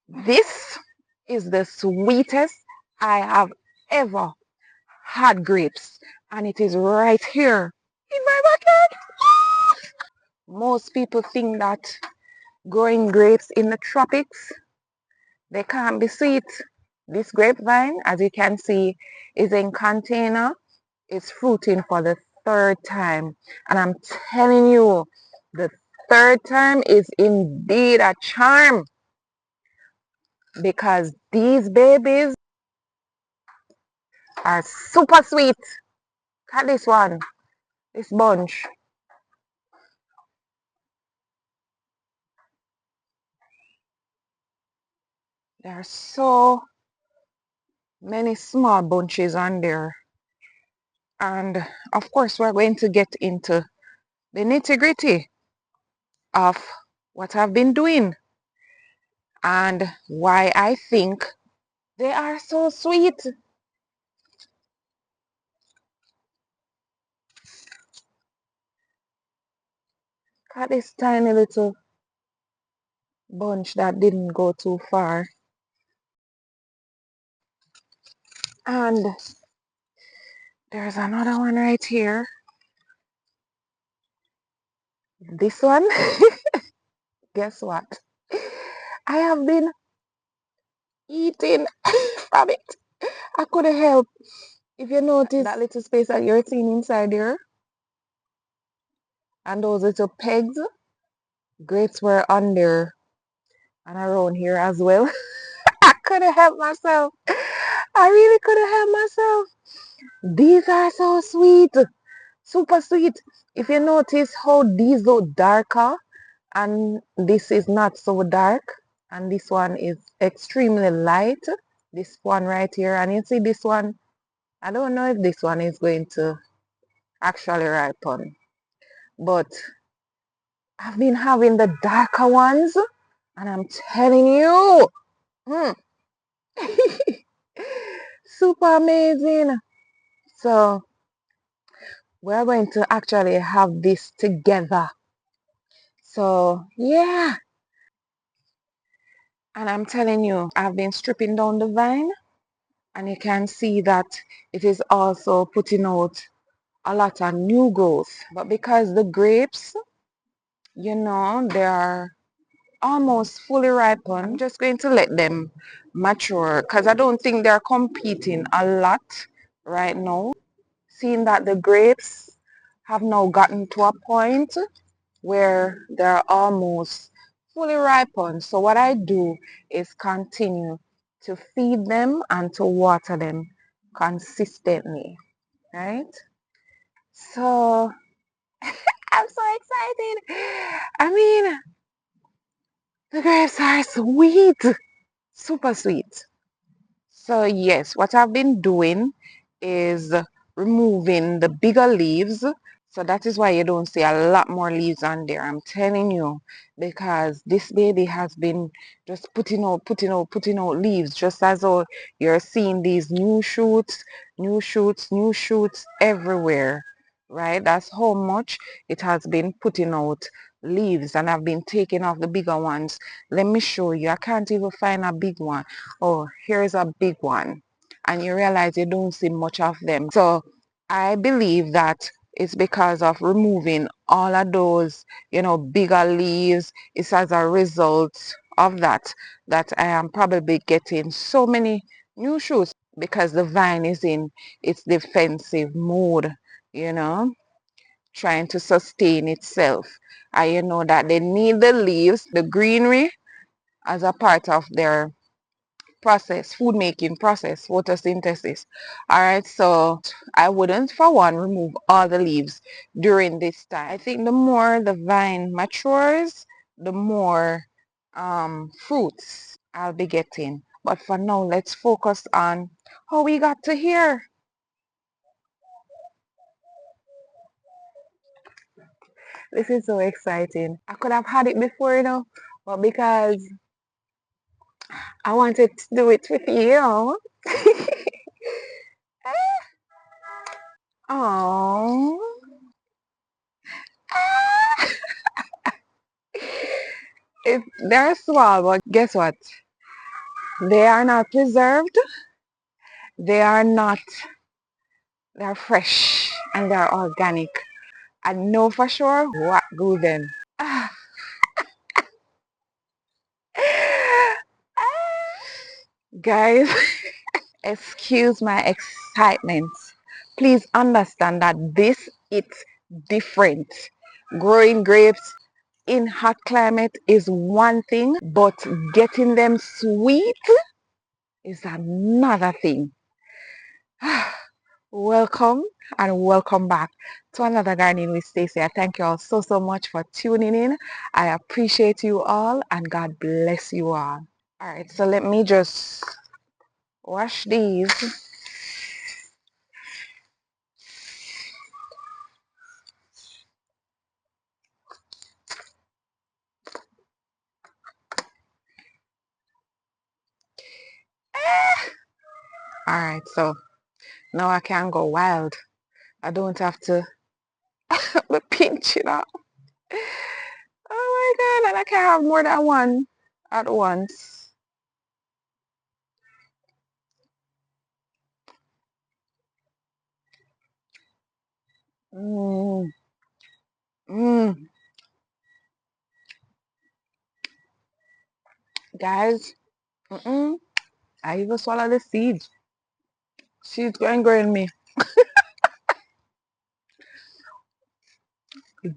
This is the sweetest I have ever had grapes, and it is right here in my backyard. Most people think that growing grapes in the tropics, they can't be sweet. This grapevine, as you can see, is in container. It's fruiting for the third time. And I'm telling you, the third time is indeed a charm because these babies are super sweet. Look at this one, this bunch. There are so many small bunches on there. And of course, we're going to get into the nitty gritty of what I've been doing and why I think they are so sweet. Look at this tiny little bunch that didn't go too far. And there's another one right here. This one, guess what? I have been eating from it. I couldn't help. If you notice that little space that you're seeing inside here and those little pegs, grapes were on there and around here as well. I couldn't help myself. I really couldn't help myself. These are so sweet. Super sweet. If you notice how these look darker and this is not so dark and this one is extremely light, this one right here, and you see this one, I don't know if this one is going to actually ripen, but I've been having the darker ones and I'm telling you, mm, super amazing. So we're going to actually have this together. So yeah, and I'm telling you, I've been stripping down the vine and you can see that it is also putting out a lot of new growth. But because the grapes, they are almost fully ripened, I'm just going to let them mature because I don't think they're competing a lot right now. Seeing that the grapes have now gotten to a point where they're almost fully ripened. So what I do is continue to feed them and to water them consistently, right? So I'm so excited. I mean, the grapes are sweet, super sweet. So yes, what I've been doing is removing the bigger leaves. So that is why you don't see a lot more leaves on there. I'm telling you, because this baby has been just putting out leaves, just as though you're seeing these new shoots, new shoots, new shoots everywhere, right? That's how much it has been putting out leaves, and I've been taking off the bigger ones. Let me show you. I can't even find a big one. Oh, here's a big one. And you realize you don't see much of them. So I believe that it's because of removing all of those, bigger leaves. It's as a result of that I am probably getting so many new shoots because the vine is in its defensive mode, you know, trying to sustain itself. And you know that they need the leaves, the greenery, as a part of their process, food making process, photosynthesis. All right, so I wouldn't for one remove all the leaves during this time. I think the more the vine matures, the more fruits I'll be getting. But for now, let's focus on how we got to here. This is so exciting. I could have had it before, but because I wanted to do it with you. Oh. They're small, but guess what? They are not preserved. They are not, they're fresh and they're organic. I know for sure what grew them. Guys, excuse my excitement. Please understand that this is different. Growing grapes in hot climate is one thing, but getting them sweet is another thing. Welcome and welcome back to another Gardening with Stacey. I thank you all so much for tuning in. I appreciate you all and God bless you all. All right, so let me just wash these. All right, so now I can go wild. I don't have to be pinching up. Oh my God, and I can have more than one at once. Mm, mm. Guys, I even swallow the seeds. Seeds going in me.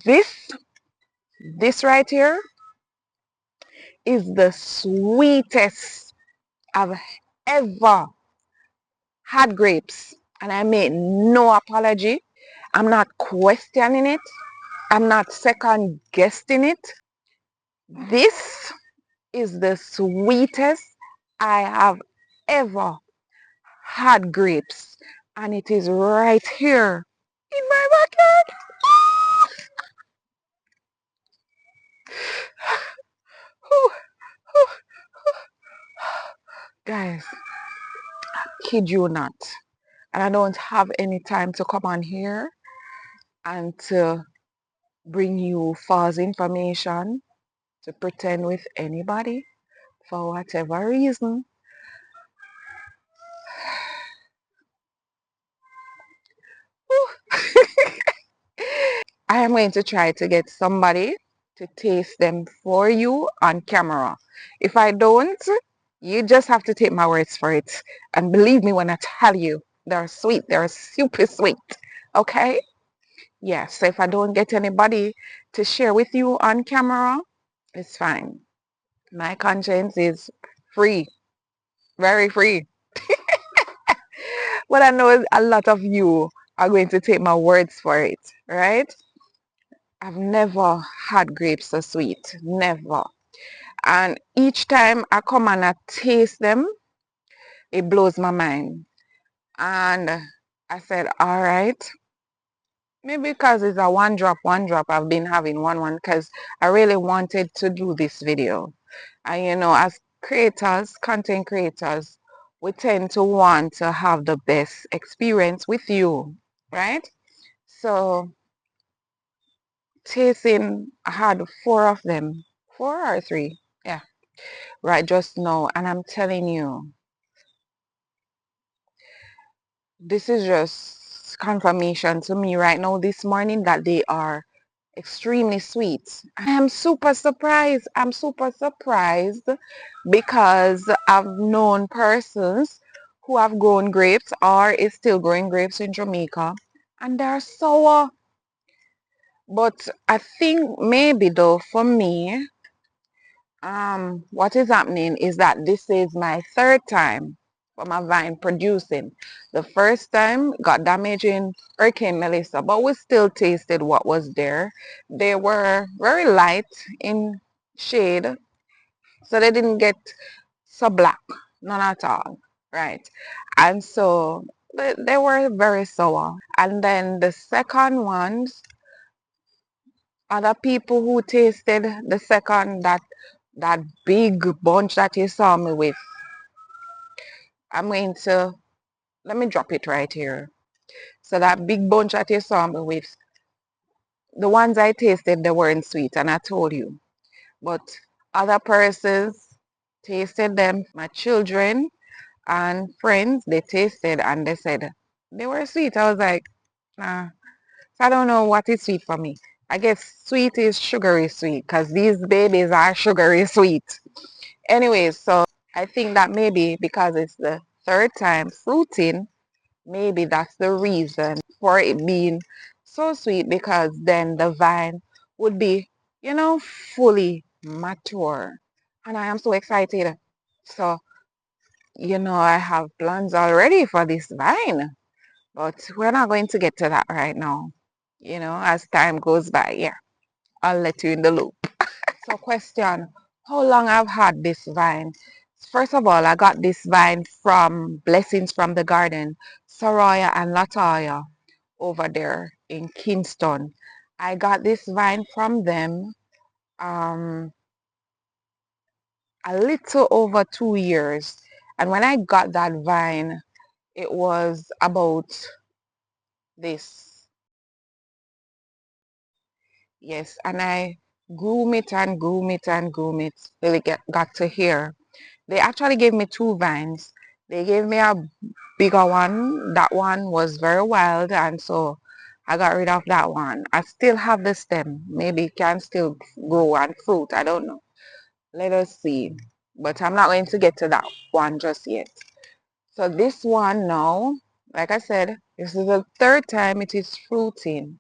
This, this right here is the sweetest I've ever had grapes. And I make no apology. I'm not questioning it. I'm not second guessing it. This is the sweetest I have ever had grapes. And it is right here in my backyard. Whew, whew. Guys, kid you not. And I don't have any time to come on here and to bring you false information to pretend with anybody for whatever reason. I am going to try to get somebody to taste them for you on camera. If I don't, you just have to take my words for it. And believe me when I tell you, they're sweet. They're super sweet. Okay? Yes. So if I don't get anybody to share with you on camera, it's fine. My conscience is free. Very free. But I know a lot of you are going to take my words for it, right? I've never had grapes so sweet. Never. And each time I come and I taste them, it blows my mind. And I said, all right, maybe because it's a one drop, I've been having one because I really wanted to do this video. And you know, as creators, content creators, we tend to want to have the best experience with you, right? So tasting, I had four of them, four or three, yeah, right just now. And I'm telling you, this is just confirmation to me right now this morning that they are extremely sweet. I am super surprised. I'm super surprised because I've known persons who have grown grapes or is still growing grapes in Jamaica and they're sour. But I think maybe though for me, what is happening is that this is my third time for my vine producing. The first time got damaged in Hurricane Melissa, but we still tasted what was there. They were very light in shade, so they didn't get so black, none at all, right? And so they were very sour. And then the second ones, other people who tasted the second, that big bunch that you saw me with, I'm going to, let me drop it right here. So that big bunch that you saw me with, the ones I tasted, they weren't sweet, and I told you. But other persons, tasted them. My children and friends, they tasted and they said they were sweet. I was like, nah. So I don't know what is sweet for me. I guess sweet is sugary sweet because these babies are sugary sweet. Anyways, so I think that maybe because it's the third time fruiting, maybe that's the reason for it being so sweet because then the vine would be, fully mature. And I am so excited. So, I have plans already for this vine, but we're not going to get to that right now. As time goes by, yeah, I'll let you in the loop. So question, how long I've had this vine? First of all, I got this vine from Blessings from the Garden, Soraya and Latoya over there in Kingston. I got this vine from them um, a little over 2 years. And when I got that vine, it was about this. Yes, and I grew it and grew it and grew it till it got to here. They actually gave me two vines. They gave me a bigger one. That one was very wild, and so I got rid of that one. I still have the stem. Maybe it can still grow and fruit. I don't know. Let us see. But I'm not going to get to that one just yet. So this one now, like I said, this is the third time it is fruiting.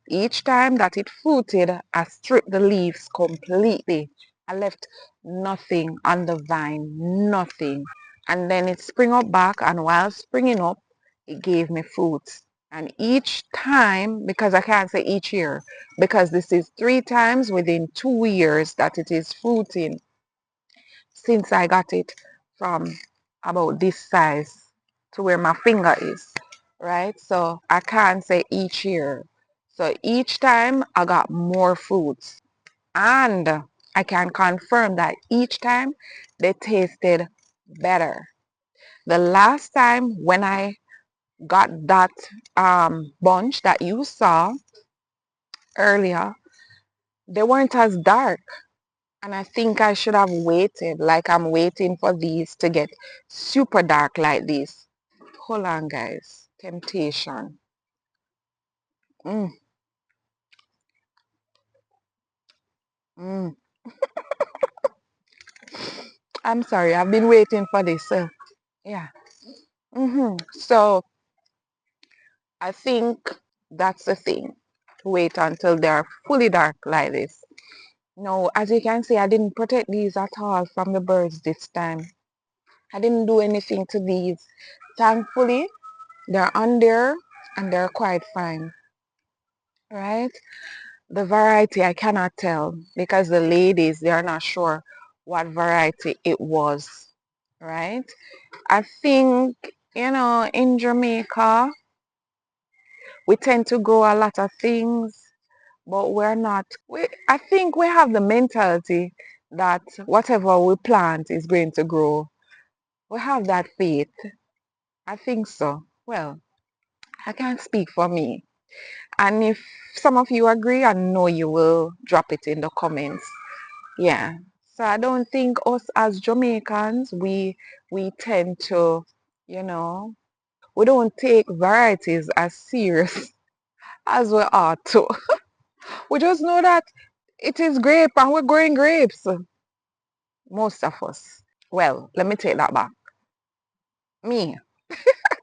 Each time that it fruited, I stripped the leaves completely. I left nothing on the vine, nothing. And then it spring up back, and while springing up, it gave me fruits. And each time, because I can't say each year, because this is 3 times within 2 years that it is fruiting since I got it from about this size to where my finger is, right? So I can't say each year. So each time I got more fruits, and I can confirm that each time they tasted better. The last time when I got that bunch that you saw earlier, they weren't as dark. And I think I should have waited, like I'm waiting for these to get super dark like this. Hold on, guys. Temptation. Mm, mm. I'm sorry, I've been waiting for this. Yeah. So I think that's the thing. Wait until they're fully dark like this. No, as you can see, I didn't protect these at all from the birds this time. I didn't do anything to these. Thankfully, they're on there and they're quite fine, right? The variety I cannot tell because the ladies, they are not sure what variety it was, right? I think, in Jamaica, we tend to grow a lot of things, but we're not. I think we have the mentality that whatever we plant is going to grow. We have that faith. I think so. Well, I can't speak for me. And if some of you agree, I know you will drop it in the comments. Yeah. So I don't think us as Jamaicans, we tend to, you know, we don't take varieties as serious as we ought to. We just know that it is grape and we're growing grapes. Most of us. Well, let me take that back. Me.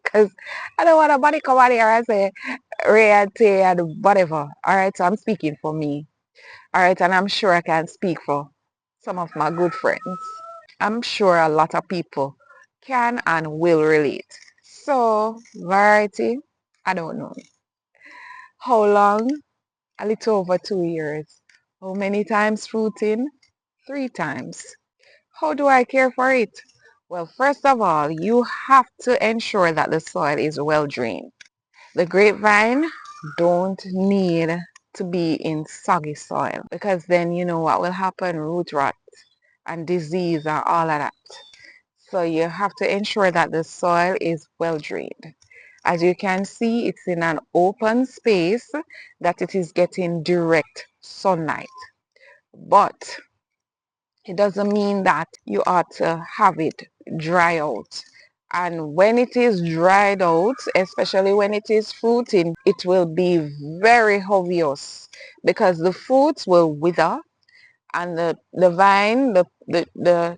Because I don't want nobody come out here and say reality and whatever. Alright, so I'm speaking for me. Alright, and I'm sure I can speak for some of my good friends. I'm sure a lot of people can and will relate. So, variety, I don't know. How long? A little over 2 years. How many times fruiting? 3 times. How do I care for it? Well, first of all, you have to ensure that the soil is well drained. The grapevine don't need to be in soggy soil because then you know what will happen, root rot and disease and all of that. So you have to ensure that the soil is well drained. As you can see, it's in an open space that it is getting direct sunlight. But it doesn't mean that you ought to have it dry out. And when it is dried out, especially when it is fruiting, it will be very obvious because the fruits will wither and the vine, the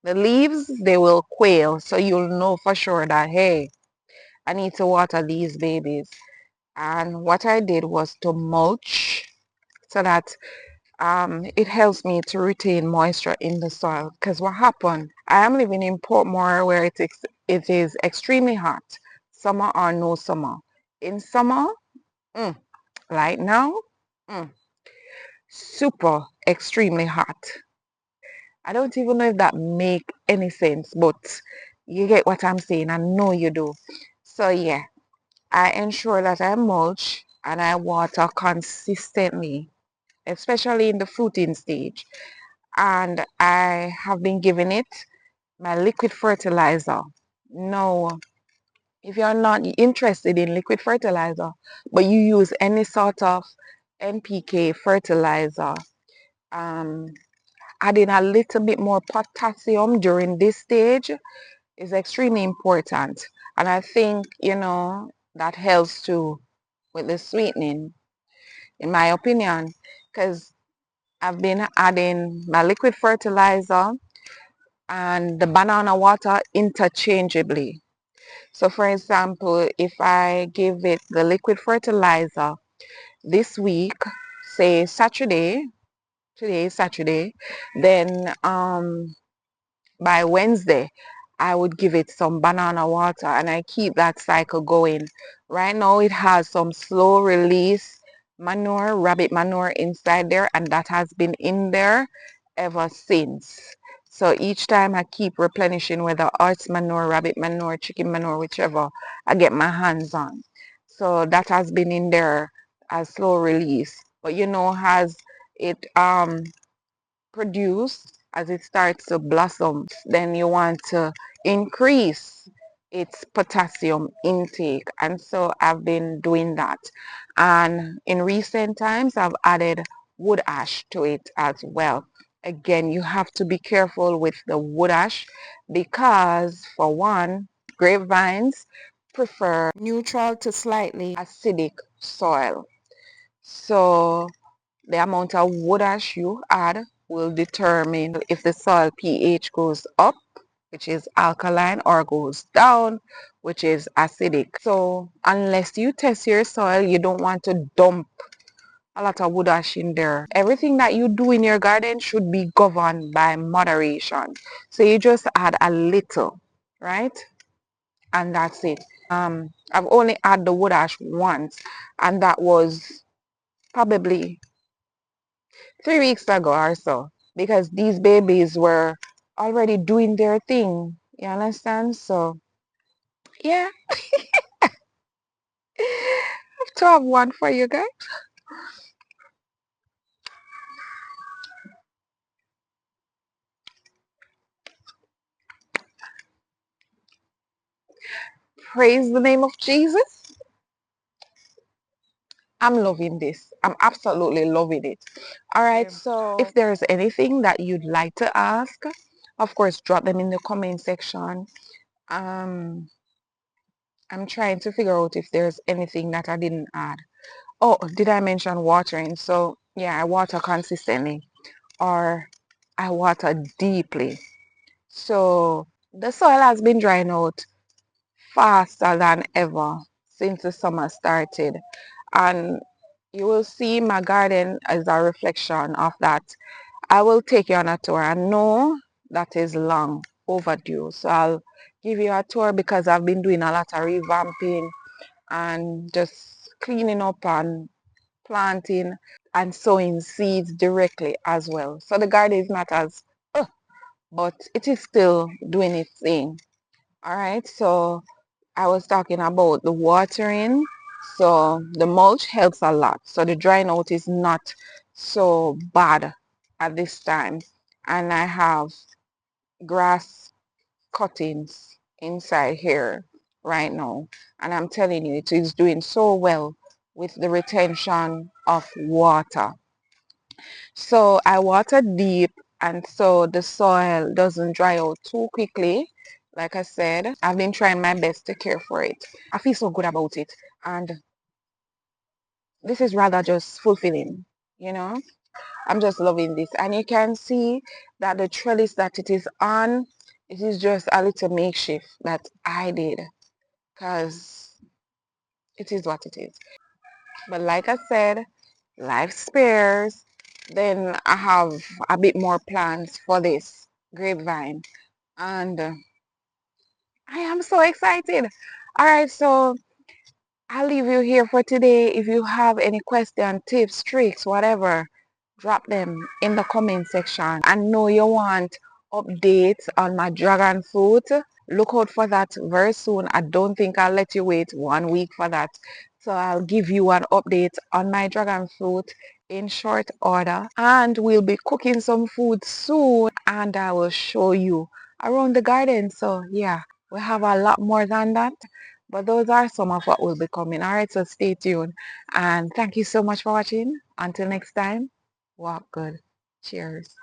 leaves, they will quail. So you'll know for sure that, hey, I need to water these babies. And what I did was to mulch so that it helps me to retain moisture in the soil. Because what happened, I am living in Portmore where it is extremely hot, summer or no summer. In summer, mm, right now, mm, super extremely hot. I don't even know if that make any sense, but you get what I'm saying. I know you do. So yeah, I ensure that I mulch and I water consistently, especially in the fruiting stage. And I have been giving it my liquid fertilizer. Now, if you're not interested in liquid fertilizer, but you use any sort of NPK fertilizer, um, adding a little bit more potassium during this stage is extremely important. And I think, that helps too with the sweetening, in my opinion, because I've been adding my liquid fertilizer and the banana water interchangeably. So for example, if I give it the liquid fertilizer this week, say Saturday, today is Saturday, then by Wednesday, I would give it some banana water and I keep that cycle going. Right now, it has some slow release manure, rabbit manure inside there, and that has been in there ever since. So each time I keep replenishing, whether horse manure, rabbit manure, chicken manure, whichever I get my hands on. So that has been in there as slow release. But as it produce, as it starts to blossom, then you want to increase its potassium intake. And so I've been doing that. And in recent times, I've added wood ash to it as well. Again, you have to be careful with the wood ash because, for one, grapevines prefer neutral to slightly acidic soil. So the amount of wood ash you add will determine if the soil pH goes up, which is alkaline, or goes down, which is acidic. So unless you test your soil, you don't want to dump a lot of wood ash in there. Everything that you do in your garden should be governed by moderation. So you just add a little, right? And that's it. I've only added the wood ash once, and that was probably 3 weeks ago or so, because these babies were already doing their thing. You understand? So yeah, I have to have one for you guys. Praise the name of Jesus. I'm loving this. I'm absolutely loving it. All right, so if there's anything that you'd like to ask, of course, drop them in the comment section. Um, I'm trying to figure out if there's anything that I didn't add. Oh, did I mention watering? So yeah, I water consistently, or I water deeply. So the soil has been drying out faster than ever since the summer started. And you will see my garden as a reflection of that. I will take you on a tour. I know that is long overdue. So I'll give you a tour because I've been doing a lot of revamping and just cleaning up and planting and sowing seeds directly as well. So the garden is not as, but it is still doing its thing. All right, so I was talking about the watering. So the mulch helps a lot. So the drying out is not so bad at this time. And I have grass cuttings inside here right now. And I'm telling you, it is doing so well with the retention of water. So I water deep and so the soil doesn't dry out too quickly. Like I said, I've been trying my best to care for it. I feel so good about it, and this is rather just fulfilling, you know. I'm just loving this, and you can see that the trellis that it is on, it is just a little makeshift that I did, because it is what it is. But like I said, life spares. Then I have a bit more plans for this grapevine, and I am so excited. All right, so I'll leave you here for today. If you have any question, tips, tricks, whatever, drop them in the comment section. I know you want updates on my dragon fruit. Look out for that very soon. I don't think I'll let you wait 1 week for that. So I'll give you an update on my dragon fruit in short order. And we'll be cooking some food soon, and I will show you around the garden. So yeah, we have a lot more than that. But those are some of what will be coming. All right, so stay tuned. And thank you so much for watching. Until next time, walk good. Cheers.